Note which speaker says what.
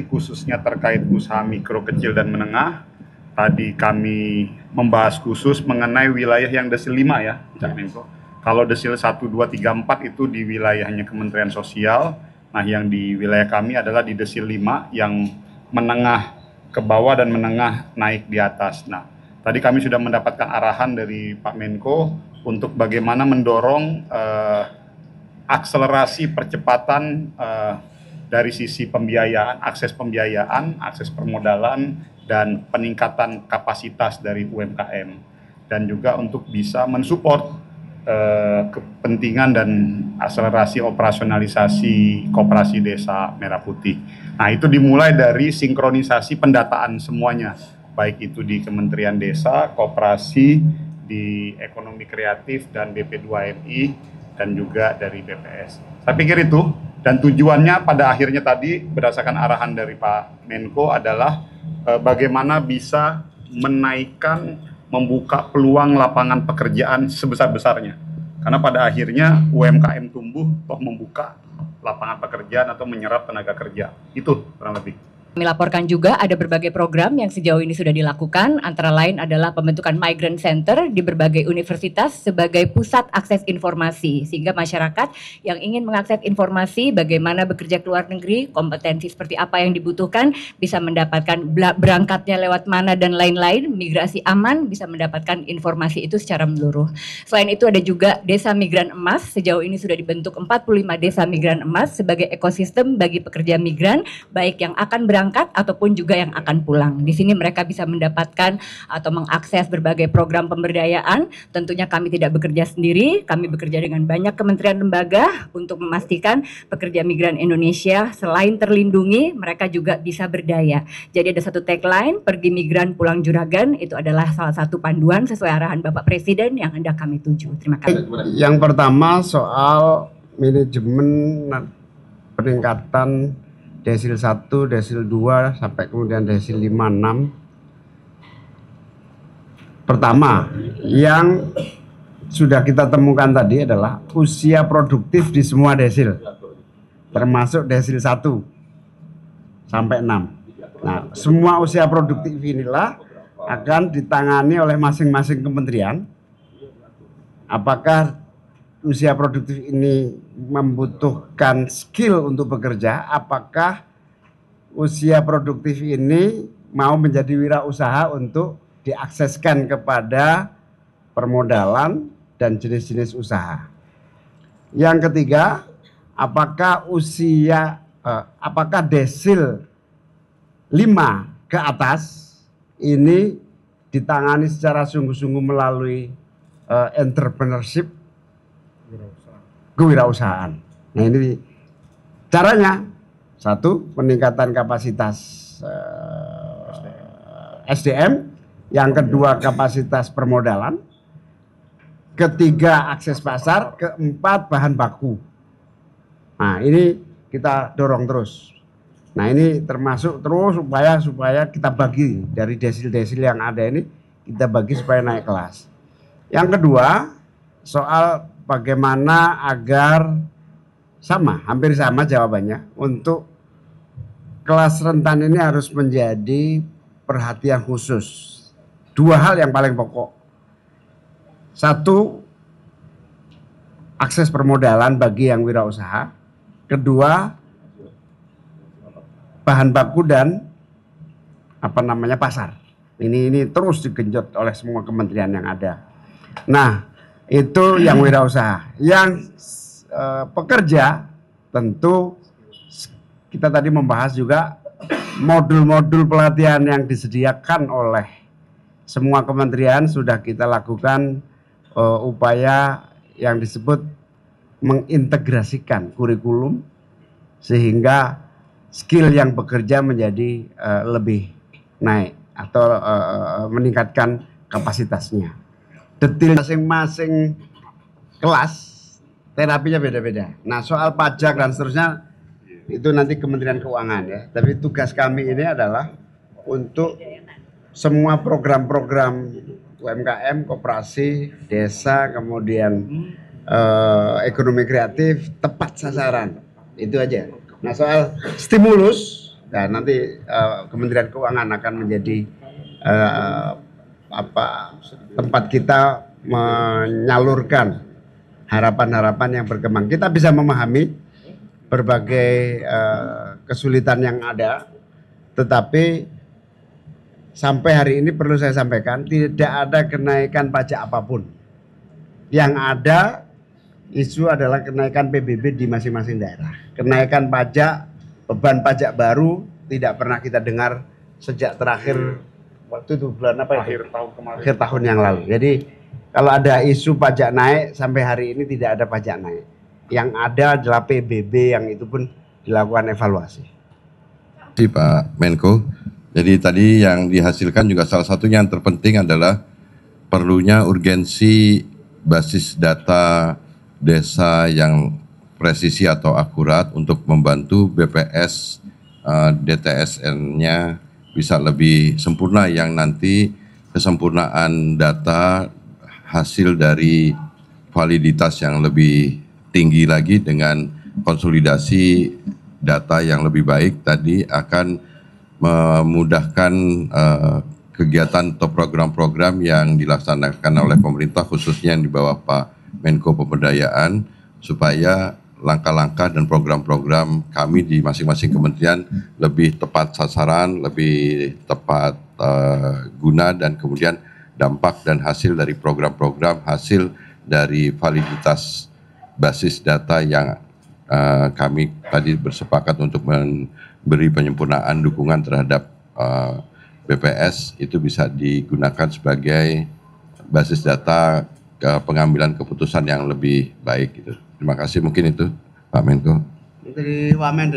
Speaker 1: khususnya terkait usaha mikro, kecil, dan menengah. Tadi kami membahas khusus mengenai wilayah yang desil 5 ya, Cak Menko. Kalau desil 1, 2, 3, 4 itu di wilayahnya Kementerian Sosial. Nah, yang di wilayah kami adalah di desil 5 yang menengah ke bawah dan menengah naik di atas. Nah, tadi kami sudah mendapatkan arahan dari Pak Menko untuk bagaimana mendorong akselerasi percepatan dari sisi pembiayaan, akses permodalan, dan peningkatan kapasitas dari UMKM. Dan juga untuk bisa mensupport kepentingan dan akselerasi operasionalisasi Koperasi Desa Merah Putih. Nah, itu dimulai dari sinkronisasi pendataan semuanya, baik itu di Kementerian Desa, Koperasi, di Ekonomi Kreatif, dan BP2MI, dan juga dari BPS. Saya pikir itu, dan tujuannya pada akhirnya tadi berdasarkan arahan dari Pak Menko adalah bagaimana bisa menaikkan, membuka peluang lapangan pekerjaan sebesar-besarnya. Karena pada akhirnya UMKM tumbuh, toh membuka lapangan pekerjaan atau menyerap tenaga kerja. Itu kurang lebih.
Speaker 2: Kami laporkan juga ada berbagai program yang sejauh ini sudah dilakukan, antara lain adalah pembentukan Migrant Center di berbagai universitas sebagai pusat akses informasi, sehingga masyarakat yang ingin mengakses informasi bagaimana bekerja ke luar negeri, kompetensi seperti apa yang dibutuhkan, bisa mendapatkan berangkatnya lewat mana dan lain-lain, migrasi aman, bisa mendapatkan informasi itu secara menyeluruh. Selain itu ada juga Desa Migran Emas, sejauh ini sudah dibentuk 45 Desa Migran Emas sebagai ekosistem bagi pekerja migran, baik yang akan berangkat ataupun juga yang akan pulang. Di sini mereka bisa mendapatkan atau mengakses berbagai program pemberdayaan. Tentunya kami tidak bekerja sendiri, kami bekerja dengan banyak kementerian lembaga untuk memastikan pekerja migran Indonesia selain terlindungi, mereka juga bisa berdaya. Jadi ada satu tagline, pergi migran pulang juragan, itu adalah salah satu panduan sesuai arahan Bapak Presiden yang hendak kami tuju. Terima kasih.
Speaker 3: Yang pertama soal manajemen peningkatan desil 1, desil 2, sampai kemudian desil 5, 6. Pertama, yang sudah kita temukan tadi adalah usia produktif di semua desil, termasuk desil 1 sampai 6. Nah, semua usia produktif inilah akan ditangani oleh masing-masing kementerian. Apakah usia produktif ini membutuhkan skill untuk bekerja, apakah usia produktif ini mau menjadi wirausaha untuk diakseskan kepada permodalan dan jenis-jenis usaha. Yang ketiga, apakah desil 5 ke atas ini ditangani secara sungguh-sungguh melalui entrepreneurship, kewirausahaan. Nah, ini caranya. Satu, peningkatan kapasitas SDM. Yang kedua, kapasitas permodalan. Ketiga, akses pasar. Keempat, bahan baku. Nah, ini kita dorong terus. Nah, ini termasuk terus supaya kita bagi dari desil-desil yang ada ini, kita bagi supaya naik kelas. Yang kedua, soal bagaimana agar hampir sama jawabannya, untuk kelas rentan ini harus menjadi perhatian khusus. 2 hal yang paling pokok. 1, akses permodalan bagi yang wirausaha. Kedua, bahan baku dan pasar. Ini terus digenjot oleh semua kementerian yang ada. Nah, itu yang wirausaha. Yang pekerja, tentu kita tadi membahas juga modul-modul pelatihan yang disediakan oleh semua kementerian. Sudah kita lakukan upaya yang disebut mengintegrasikan kurikulum sehingga skill yang bekerja menjadi lebih naik atau meningkatkan kapasitasnya. Detil masing-masing kelas terapinya beda-beda. Nah, soal pajak dan seterusnya itu nanti Kementerian Keuangan ya. Tapi tugas kami ini adalah untuk semua program-program UMKM, koperasi, desa, kemudian ekonomi kreatif tepat sasaran. Itu aja. Nah, soal stimulus Nah, nanti Kementerian Keuangan akan menjadi tempat kita menyalurkan harapan-harapan yang berkembang. Kita bisa memahami berbagai kesulitan yang ada, tetapi sampai hari ini perlu saya sampaikan tidak ada kenaikan pajak apapun. Yang ada isu adalah kenaikan PBB di masing-masing daerah. Kenaikan pajak, beban pajak baru tidak pernah kita dengar sejak terakhir waktu itu bulan apa itu?
Speaker 1: Akhir tahun kemarin.
Speaker 3: Akhir tahun yang lalu. Jadi kalau ada isu pajak naik sampai hari ini tidak ada pajak naik. Yang ada adalah PBB yang itu pun dilakukan evaluasi.
Speaker 4: Pak Menko. Jadi tadi yang dihasilkan juga salah satunya yang terpenting adalah perlunya urgensi basis data desa yang presisi atau akurat untuk membantu BPS DTSN-nya bisa lebih sempurna, yang nanti kesempurnaan data hasil dari validitas yang lebih tinggi lagi dengan konsolidasi data yang lebih baik tadi akan memudahkan kegiatan atau program-program yang dilaksanakan oleh pemerintah, khususnya yang di bawah Pak Menko Pemberdayaan, supaya langkah-langkah dan program-program kami di masing-masing kementerian lebih tepat sasaran, lebih tepat guna, dan kemudian dampak dan hasil dari program-program, hasil dari validitas basis data yang kami tadi bersepakat untuk memberi penyempurnaan dukungan terhadap BPS itu bisa digunakan sebagai basis data pengambilan keputusan yang lebih baik gitu. Terima kasih, mungkin itu Pak Menko.
Speaker 3: Menteri Wamen